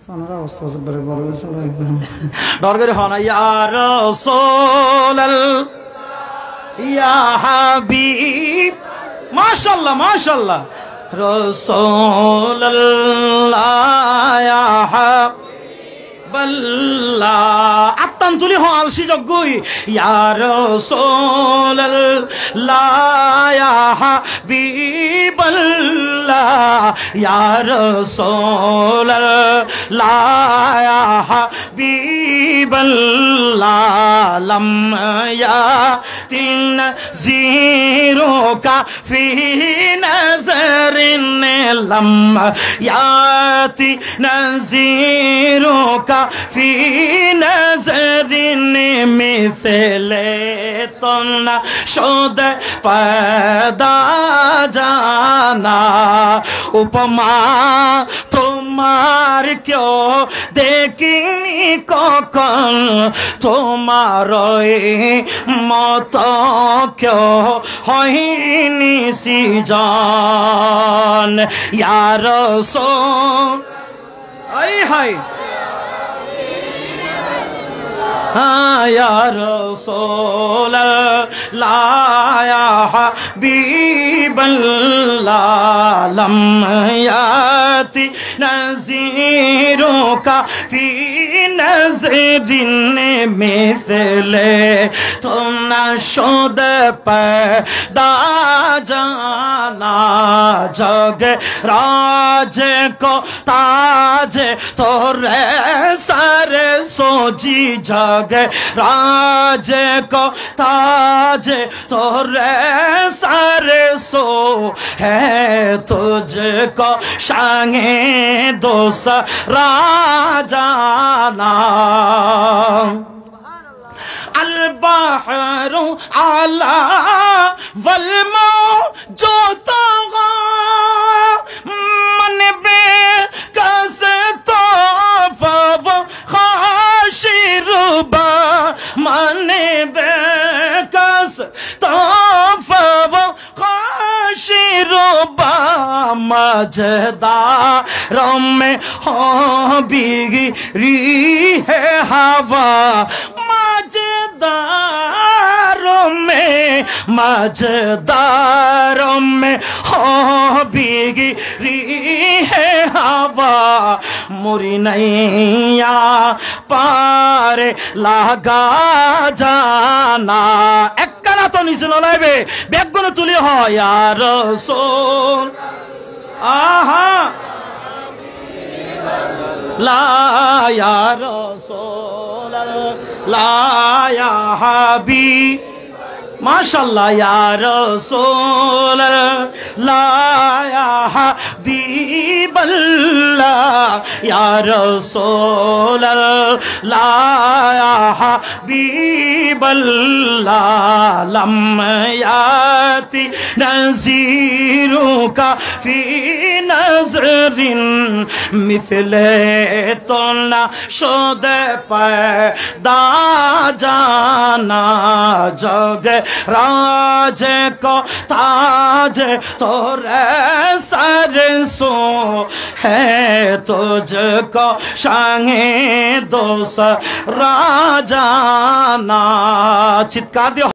डर करे होना या रसूल या हबीब माशाल्लाह माशाल्लाह रसूल या बल्ला আত্তান তুলি হ আলসি যজ্ঞই ইয়া রাসূলুল্লাহ ইয়া হাবিবাল্লাহ ইয়া রাসূলুল্লাহ ইয়া হাবিবাল্লাহ লাম ইয়াতিন জিরুকা ফি নাজরিন লাম ইয়াতি নাজিরুকা في نظر مثل تنا شد पैदा जाना उपमा তোমার क्यों দেখিনি কখন তোমার মত क्यों হয়নি সৃজন ইয়া রাসূল আই হাই या रसूलल्लाह या हबीबल्लाह लम याति नज़ीरुका फी नज़रिन मिथले तुम न शुद पैदा जाना जग राज को ताज तोरे सर सोजी जग राज को ताज तोरे सर सो है तुझको शांगे दोस राजाना अल बहरु आला वल मौजूद मन बे कस तो फव खाशिरुबा मन बे कस तो फव खाशिरुबा मजदारों में हो बिगड़ी है हवा मजदारों में हो बिगड़ी है हवा मुरी नैया पार लगा जाना एक काना तो निचल लाइबे बेगुन तुली हो या रसूल आहा ला या रसूल ला या हबीब माशाल्लाह या रसूल ला या हबीबल्लाह या रसूल ला या हबीबल्लाह लम याति नज़ीरुका फी नज़रिन मिथले तो न शुद पैदा जाना जग राज को ताज तोरे सर सो है तुझको शांगे दोस राजाना चित्कार दियो।